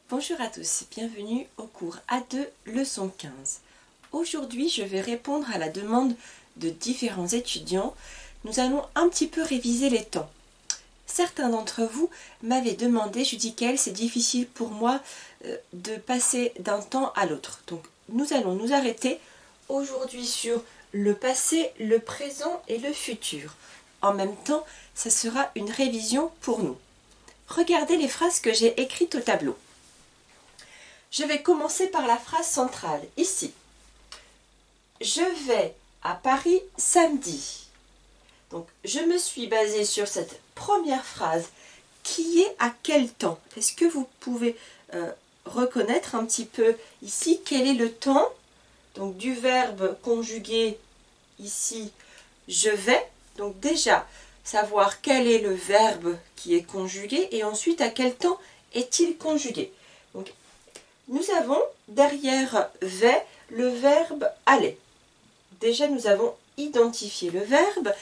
Bonjour à tous, bienvenue au cours A2, leçon 15. Aujourd'hui, je vais répondre à la demande de différents étudiants. Nous allons un petit peu réviser les temps. Certains d'entre vous m'avaient demandé, Judicaël, c'est difficile pour moi de passer d'un temps à l'autre. Donc, nous allons nous arrêter aujourd'hui sur le passé, le présent et le futur. En même temps, ça sera une révision pour nous. Regardez les phrases que j'ai écrites au tableau. Je vais commencer par la phrase centrale, ici. Je vais à Paris samedi. Donc, je me suis basée sur cette première phrase qui est à quel temps? Est-ce que vous pouvez reconnaître un petit peu ici quel est le temps? Donc, du verbe conjugué ici, je vais. Donc, déjà, savoir quel est le verbe qui est conjugué et ensuite à quel temps est-il conjugué. Donc, nous avons derrière vais le verbe aller. Déjà, nous avons identifié le verbe.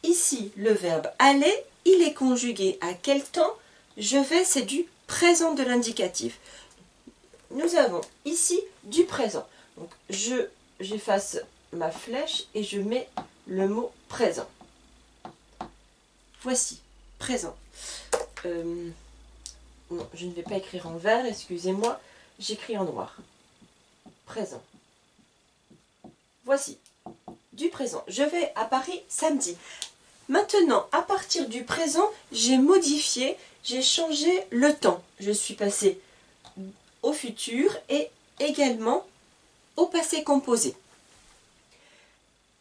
Ici, le verbe aller, il est conjugué à quel temps? Je vais, c'est du présent de l'indicatif. Nous avons ici du présent. Donc, j'efface ma flèche et je mets le mot présent. Voici, présent. Non, je ne vais pas écrire en vert, excusez-moi. J'écris en noir. Présent. Voici, du présent. Je vais à Paris samedi. Maintenant, à partir du présent, j'ai modifié, j'ai changé le temps. Je suis passée au futur et également au passé composé.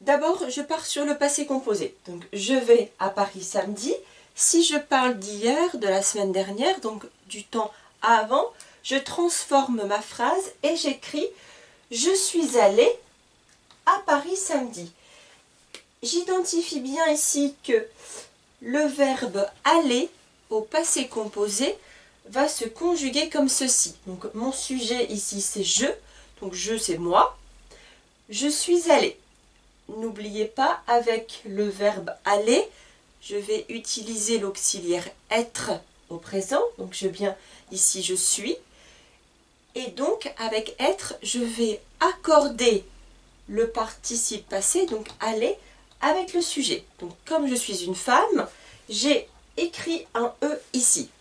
D'abord, je pars sur le passé composé. Donc, je vais à Paris samedi. Si je parle d'hier, de la semaine dernière, donc du temps avant, je transforme ma phrase et j'écris « Je suis allée à Paris samedi ». J'identifie bien ici que le verbe « aller » au passé composé va se conjuguer comme ceci. Donc mon sujet ici c'est « je », donc « je » c'est moi. Je suis allée. N'oubliez pas, avec le verbe « aller », je vais utiliser l'auxiliaire « être » au présent. Donc je viens ici « je suis ». Et donc avec « être », je vais accorder le participe passé, donc « aller », avec le sujet. Donc comme je suis une femme, j'ai écrit un E ici.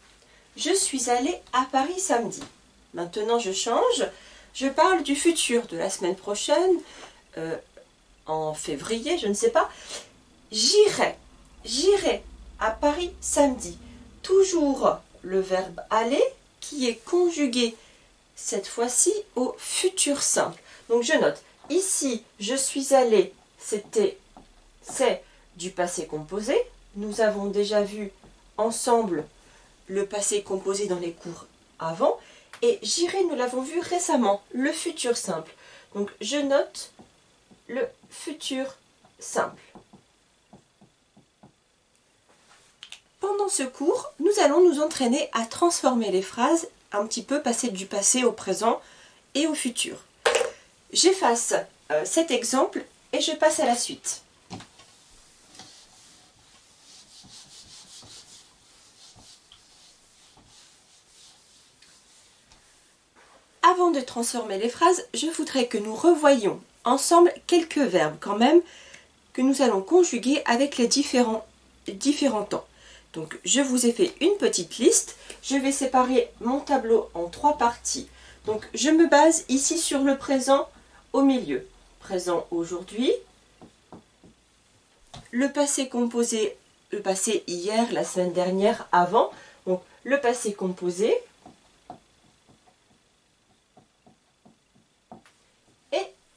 Je suis allée à Paris samedi. Maintenant je change, je parle du futur, de la semaine prochaine, en février, je ne sais pas. J'irai à Paris samedi. Toujours le verbe aller qui est conjugué cette fois-ci au futur simple. Donc je note, ici je suis allée, c'est du passé composé. Nous avons déjà vu ensemble le passé composé dans les cours avant. Et j'irai, nous l'avons vu récemment, le futur simple. Donc je note le futur simple. Pendant ce cours, nous allons nous entraîner à transformer les phrases, un petit peu passer du passé au présent et au futur. J'efface cet exemple et je passe à la suite. Avant de transformer les phrases, je voudrais que nous revoyions ensemble quelques verbes quand même que nous allons conjuguer avec les différents temps. Donc je vous ai fait une petite liste. Je vais séparer mon tableau en 3 parties. Donc je me base ici sur le présent au milieu. Présent aujourd'hui. Le passé composé, le passé hier, la semaine dernière, avant. Donc le passé composé.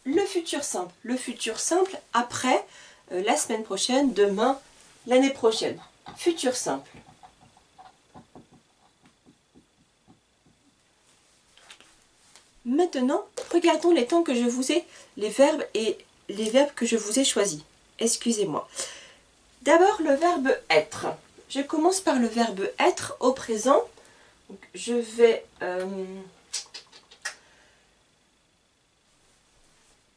Le futur simple. Le futur simple après, la semaine prochaine, demain, l'année prochaine. Futur simple. Maintenant, regardons les temps que je vous ai, les verbes et les verbes que je vous ai choisis. Excusez-moi. D'abord, le verbe être. Je commence par le verbe être au présent. Donc, je vais...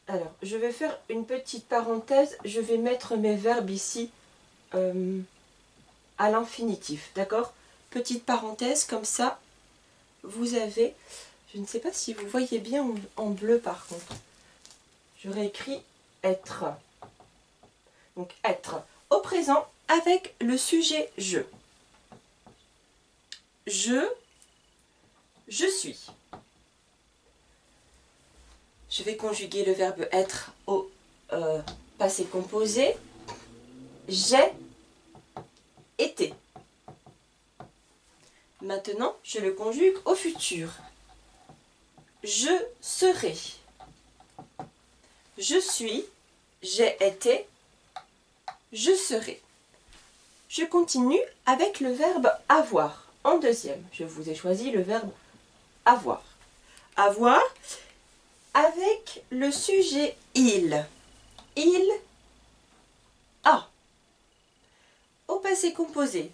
Alors, je vais faire une petite parenthèse. Je vais mettre mes verbes ici à l'infinitif. D'accord? Petite parenthèse, comme ça, vous avez, je ne sais pas si vous voyez bien en bleu par contre, j'aurais écrit être. Donc être au présent avec le sujet je. Je suis. Je vais conjuguer le verbe être au passé composé. J'ai été. Maintenant, je le conjugue au futur. Je serai. Je suis. J'ai été. Je serai. Je continue avec le verbe avoir. En deuxième, je vous ai choisi le verbe avoir. Avoir avec le sujet il. Il a. Au passé composé.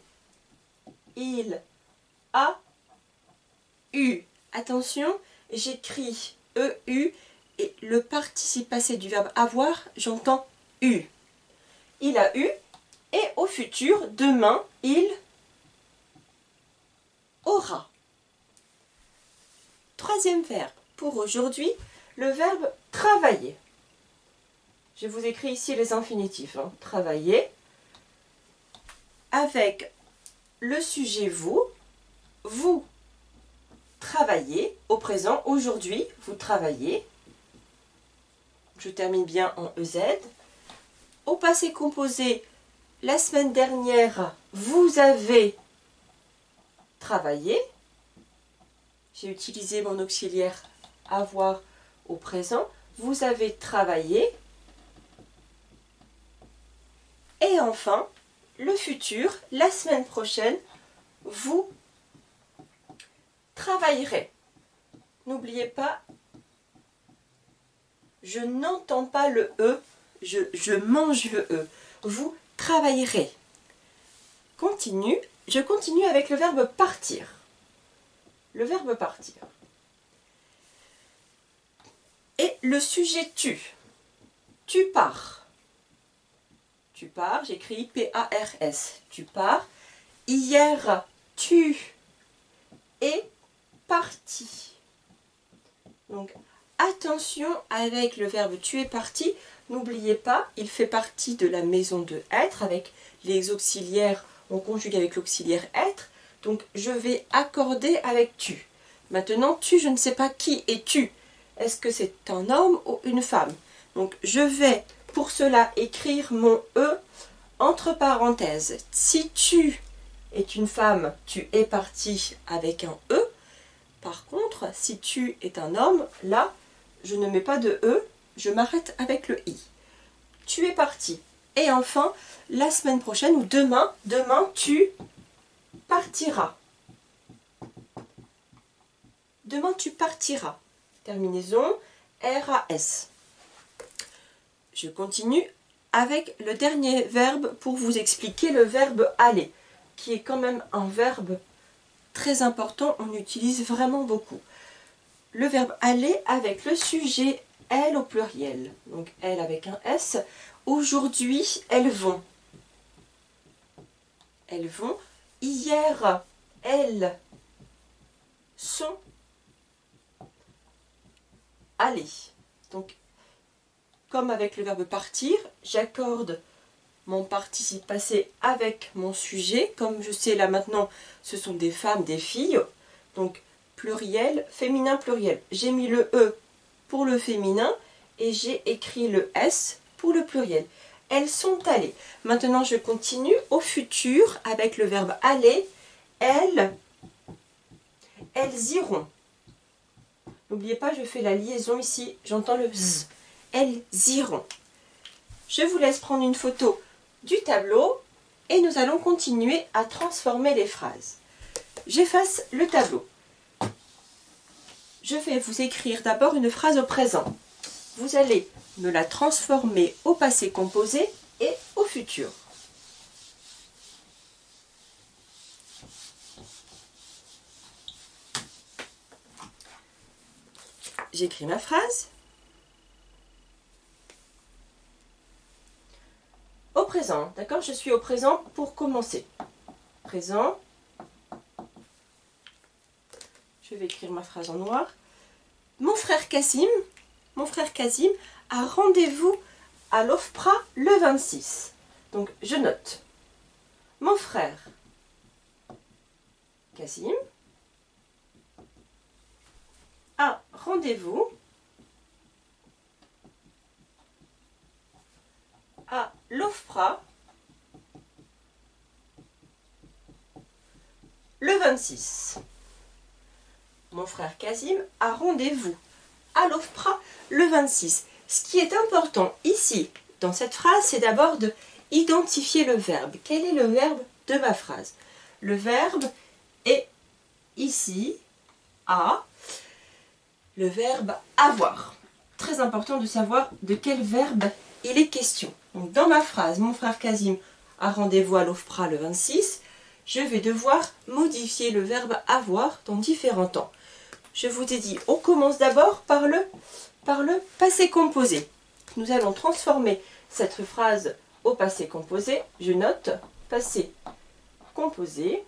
Il a eu. Attention, j'écris EU et le participe passé du verbe avoir, j'entends eu. Il a eu et au futur, demain, il aura. Troisième verbe pour aujourd'hui, le verbe travailler. Je vous écris ici les infinitifs. Travailler avec le sujet vous. Vous travaillez au présent. Aujourd'hui, vous travaillez. Je termine bien en EZ. Au passé composé, la semaine dernière, vous avez travaillé. J'ai utilisé mon auxiliaire avoir au présent. Vous avez travaillé. Et enfin, le futur, la semaine prochaine, vous travaillerez. N'oubliez pas, je n'entends pas le E, je mange le E. Vous travaillerez. Je continue avec le verbe partir. Le verbe partir. Et le sujet tu. Tu pars. Tu pars, j'écris P-A-R-S. Tu pars. Hier, tu es parti. Donc, attention avec le verbe tu es parti. N'oubliez pas, il fait partie de la maison de être avec les auxiliaires. On conjugue avec l'auxiliaire être. Donc, je vais accorder avec tu. Maintenant, tu, je ne sais pas qui est tu. Est-ce que c'est un homme ou une femme? Donc, je vais pour cela écrire mon E entre parenthèses. Si tu est une femme, tu es parti avec un E. Par contre, si tu es un homme, là, je ne mets pas de E, je m'arrête avec le I. Tu es parti. Et enfin, la semaine prochaine ou demain, tu partiras. Demain, tu partiras. Terminaison RAS. Je continue avec le dernier verbe pour vous expliquer le verbe aller, qui est quand même un verbe très important, on utilise vraiment beaucoup. Le verbe aller avec le sujet elles au pluriel. Donc elles avec un S. Aujourd'hui, elles vont. Elles vont. Hier, elles sont allées. Donc, comme avec le verbe partir, j'accorde mon participe passé avec mon sujet. Comme je sais là maintenant, ce sont des femmes, des filles. Donc, pluriel, féminin, pluriel. J'ai mis le E pour le féminin et j'ai écrit le S pour le pluriel. Elles sont allées. Maintenant, je continue au futur avec le verbe aller. Elles iront. N'oubliez pas, je fais la liaison ici. J'entends le Z. Elles iront. Je vous laisse prendre une photo du tableau et nous allons continuer à transformer les phrases. J'efface le tableau. Je vais vous écrire d'abord une phrase au présent. Vous allez me la transformer au passé composé et au futur. J'écris ma phrase. Au présent, d'accord? Je suis au présent pour commencer. Présent. Je vais écrire ma phrase en noir. Mon frère Cassim a rendez-vous à l'OFPRA le 26. Donc je note. Mon frère Cassim a rendez-vous à l'OFPRA le 26. Mon frère Cassim a rendez-vous à l'OFPRA le 26. Ce qui est important ici, dans cette phrase, c'est d'abord de identifier le verbe. Quel est le verbe de ma phrase? Le verbe est ici, a, le verbe avoir. Très important de savoir de quel verbe il est question. Donc dans ma phrase, mon frère Cassim a rendez-vous à l'OFPRA le 26, je vais devoir modifier le verbe avoir dans différents temps. Je vous ai dit, on commence d'abord par le passé composé. Nous allons transformer cette phrase au passé composé. Je note passé composé.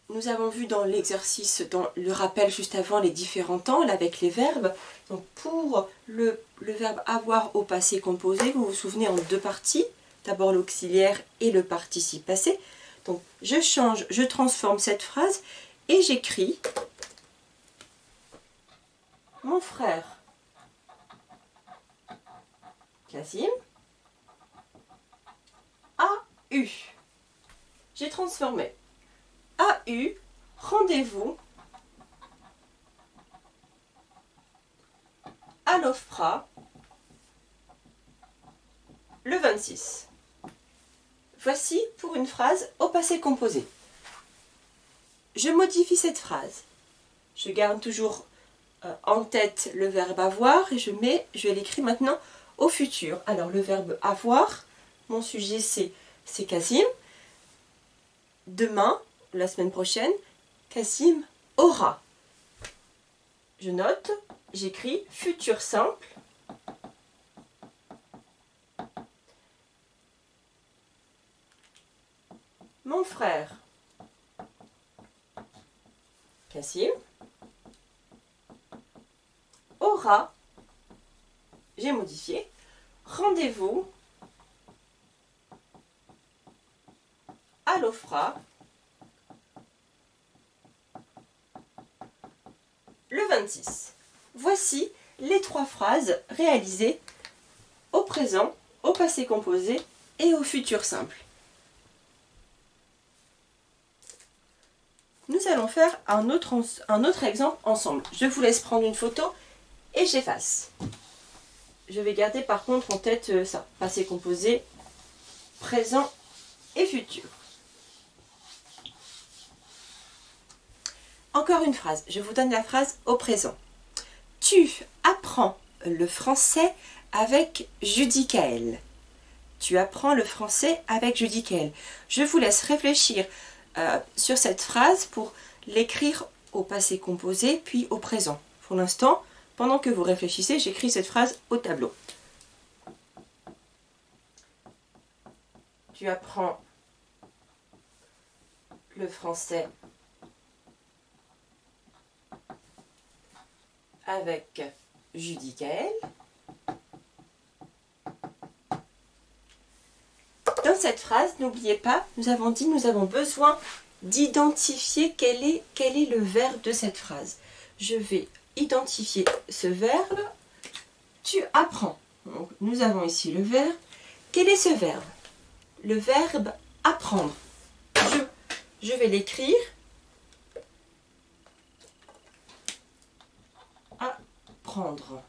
Nous avons vu dans l'exercice, dans le rappel juste avant, les différents temps là, avec les verbes. Donc pour le verbe avoir au passé composé, vous vous souvenez en deux parties. D'abord l'auxiliaire et le participe passé. Donc je change, je transforme cette phrase et j'écris mon frère Cassim a eu. J'ai transformé. A eu rendez-vous à l'OFPRA le 26. Voici pour une phrase au passé composé. Je modifie cette phrase. Je garde toujours en tête le verbe avoir et je l'écris maintenant au futur. Alors le verbe avoir, mon sujet c'est Cassim. Demain, la semaine prochaine, Cassim aura. Je note, j'écris futur simple. Mon frère Cassim aura, j'ai modifié, rendez-vous à l'OFPRA le 26. Voici les trois phrases réalisées au présent, au passé composé et au futur simple. Nous allons faire un autre exemple ensemble. Je vous laisse prendre une photo et j'efface. Je vais garder par contre en tête ça, passé composé, présent et futur. Encore une phrase, je vous donne la phrase au présent. Tu apprends le français avec Judicaël. Tu apprends le français avec Judicaël. Je vous laisse réfléchir sur cette phrase pour l'écrire au passé composé puis au présent. Pour l'instant, pendant que vous réfléchissez, j'écris cette phrase au tableau. Tu apprends le français avec Judicaël. Dans cette phrase, n'oubliez pas, nous avons dit nous avons besoin d'identifier quel est le verbe de cette phrase. Je vais identifier ce verbe. Tu apprends. Donc, nous avons ici le verbe. Quel est ce verbe? Le verbe apprendre. Je vais l'écrire. Apprendre.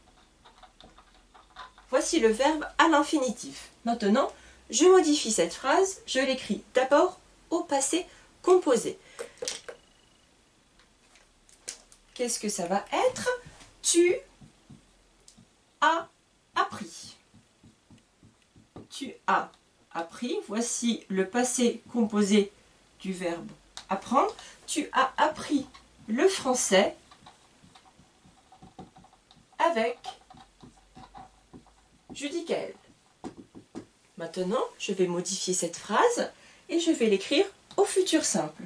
Voici le verbe à l'infinitif. Maintenant, je modifie cette phrase, je l'écris d'abord au passé composé. Qu'est-ce que ça va être? Tu as appris. Tu as appris. Voici le passé composé du verbe apprendre. Tu as appris le français avec Judicaël. Maintenant, je vais modifier cette phrase et je vais l'écrire au futur simple.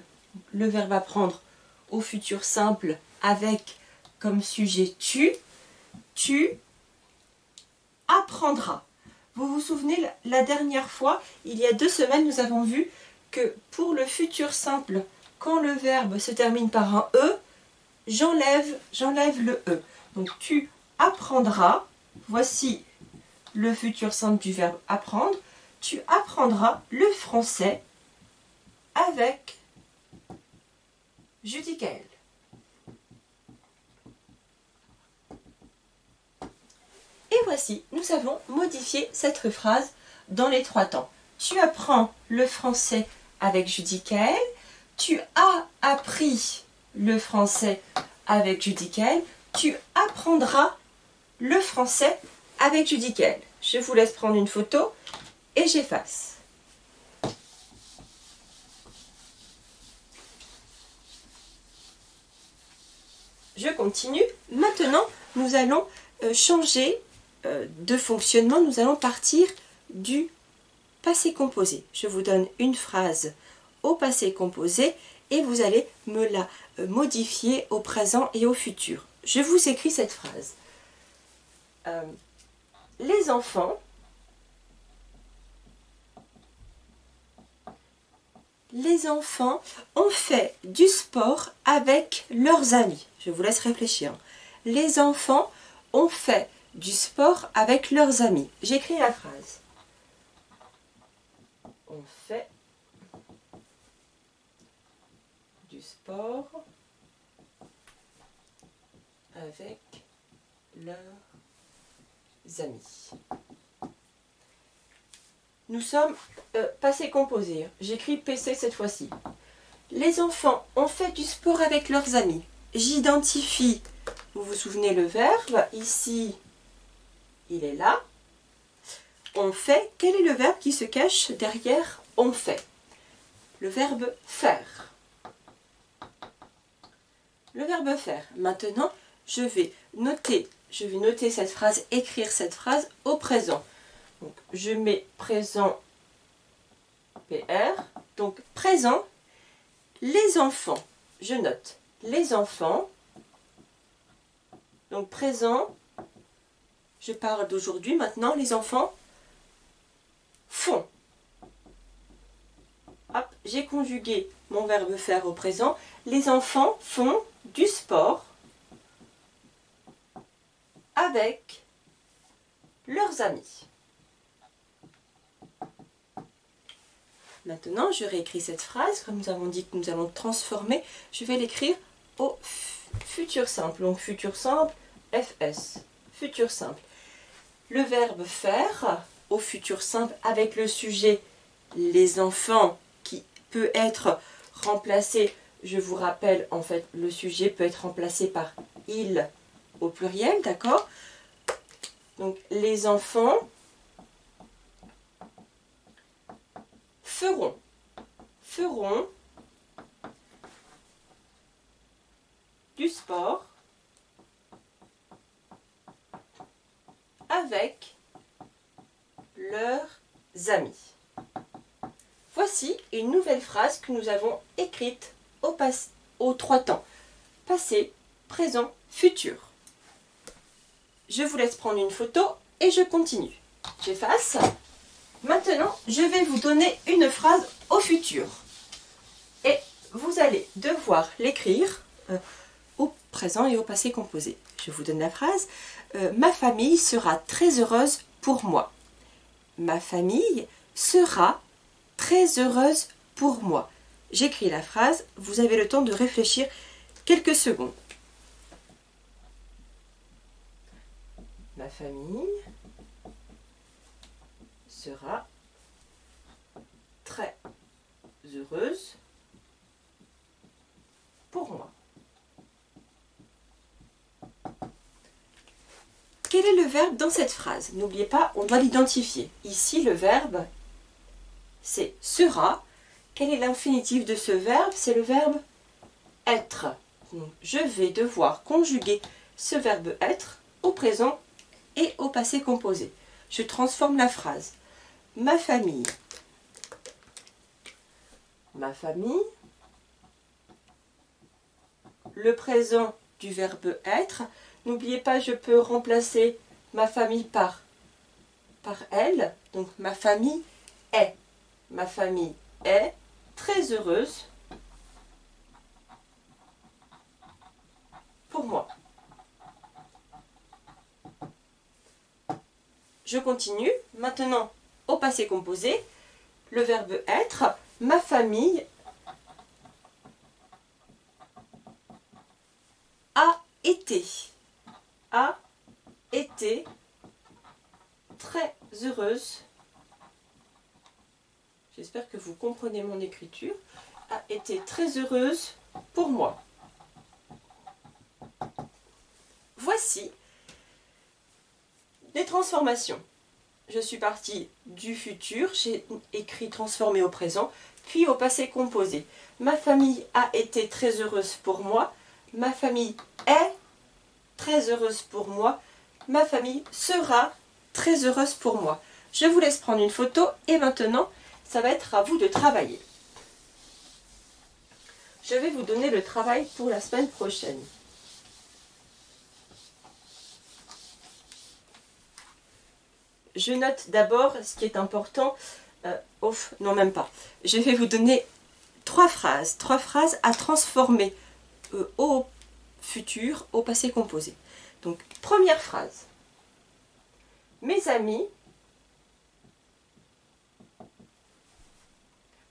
le verbe apprendre au futur simple avec comme sujet tu, tu apprendras. Vous vous souvenez, la dernière fois, il y a 2 semaines, nous avons vu que pour le futur simple, quand le verbe se termine par un E, j'enlève le E. Donc tu apprendras, voici le futur simple du verbe apprendre, tu apprendras le français avec Judicaël. Et voici, nous avons modifié cette phrase dans les 3 temps. Tu apprends le français avec Judicaël, tu as appris le français avec Judicaël, tu apprendras le français avec Judicaël. Je vous laisse prendre une photo et j'efface. Je continue. Maintenant, nous allons changer de fonctionnement. Nous allons partir du passé composé. Je vous donne une phrase au passé composé et vous allez me la modifier au présent et au futur. Je vous écris cette phrase. Les enfants ont fait du sport avec leurs amis. Je vous laisse réfléchir. Les enfants ont fait du sport avec leurs amis. J'écris la phrase. On fait du sport avec leurs amis. Nous sommes passé composé. J'écris PC cette fois-ci. Les enfants ont fait du sport avec leurs amis. J'identifie, vous vous souvenez le verbe, ici, il est là. On fait, quel est le verbe qui se cache derrière on fait? Le verbe faire. Le verbe faire. Maintenant, je vais noter cette phrase, écrire cette phrase au présent. Donc, je mets présent PR. Donc, présent, les enfants. Je note les enfants. Donc, présent, je parle d'aujourd'hui. Maintenant, les enfants font. Hop, j'ai conjugué mon verbe faire au présent. Les enfants font du sport avec leurs amis. Maintenant, je réécris cette phrase, comme nous avons dit que nous allons transformer, je vais l'écrire au futur simple. Donc, futur simple, FS, futur simple. Le verbe faire, au futur simple, avec le sujet les enfants, qui peut être remplacé, je vous rappelle, en fait, le sujet peut être remplacé par il au pluriel, d'accord? Donc, les enfants feront du sport avec leurs amis. Voici une nouvelle phrase que nous avons écrite aux 3 temps. Passé, présent, futur. Je vous laisse prendre une photo et je continue. J'efface. Maintenant, je vais vous donner une phrase au futur. Et vous allez devoir l'écrire au présent et au passé composé. Je vous donne la phrase. Ma famille sera très heureuse pour moi. Ma famille sera très heureuse pour moi. J'écris la phrase. Vous avez le temps de réfléchir quelques secondes. Ma famille sera très heureuse pour moi. Quel est le verbe dans cette phrase? N'oubliez pas, on doit l'identifier. Ici, le verbe, c'est sera. Quel est l'infinitif de ce verbe? C'est le verbe être. Donc, je vais devoir conjuguer ce verbe être au présent et au passé composé. Je transforme la phrase. Ma famille le présent du verbe être. N'oubliez pas, je peux remplacer ma famille par elle. Donc ma famille est. Ma famille est très heureuse pour moi. Je continue. Maintenant, au passé composé, le verbe être. Ma famille a été très heureuse. J'espère que vous comprenez mon écriture. A été très heureuse pour moi. Voici les transformations. Je suis partie du futur, j'ai écrit transformé au présent, puis au passé composé. Ma famille a été très heureuse pour moi. Ma famille est très heureuse pour moi. Ma famille sera très heureuse pour moi. Je vous laisse prendre une photo et maintenant, ça va être à vous de travailler. Je vais vous donner le travail pour la semaine prochaine. Je note d'abord ce qui est important. Non, même pas. Je vais vous donner trois phrases à transformer au futur, au passé composé. Donc, première phrase. Mes amis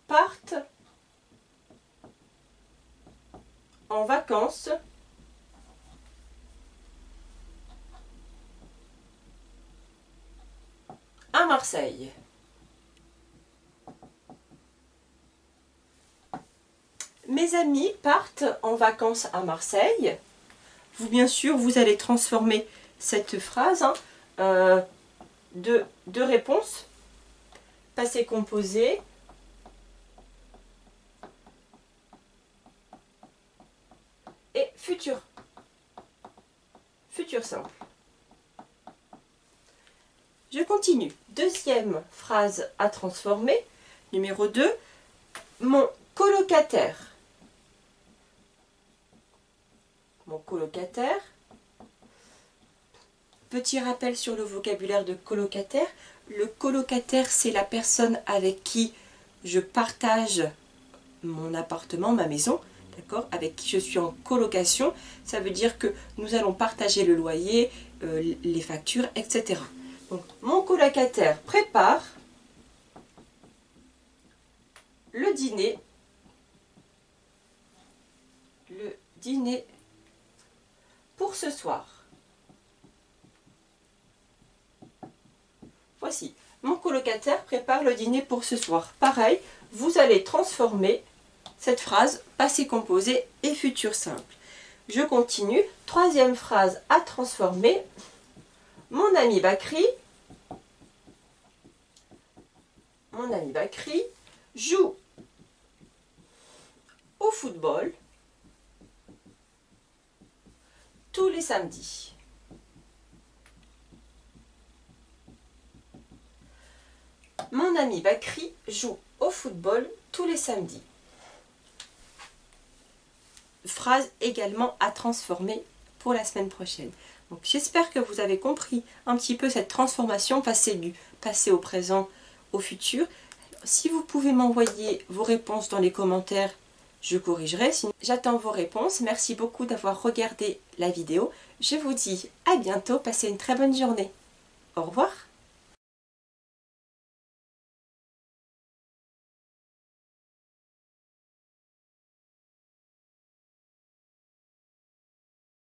partent en vacances à Marseille. Mes amis partent en vacances à Marseille. Vous, bien sûr, vous allez transformer cette phrase de réponses, passé composé, et futur. Futur simple. Je continue. Deuxième phrase à transformer. Numéro 2. Mon colocataire. Mon colocataire. Petit rappel sur le vocabulaire de colocataire. Le colocataire, c'est la personne avec qui je partage mon appartement, ma maison, d'accord, avec qui je suis en colocation. Ça veut dire que nous allons partager le loyer, les factures, etc. Donc, mon colocataire prépare le dîner pour ce soir. Voici, mon colocataire prépare le dîner pour ce soir. Pareil, vous allez transformer cette phrase passé composé et futur simple. Je continue. Troisième phrase à transformer. Mon ami Bakri joue au football tous les samedis. Mon ami Bakri joue au football tous les samedis. Phrase également à transformer pour la semaine prochaine. Donc j'espère que vous avez compris un petit peu cette transformation passée du passé au présent au futur. Si vous pouvez m'envoyer vos réponses dans les commentaires, je corrigerai. J'attends vos réponses. Merci beaucoup d'avoir regardé la vidéo. Je vous dis à bientôt. Passez une très bonne journée. Au revoir.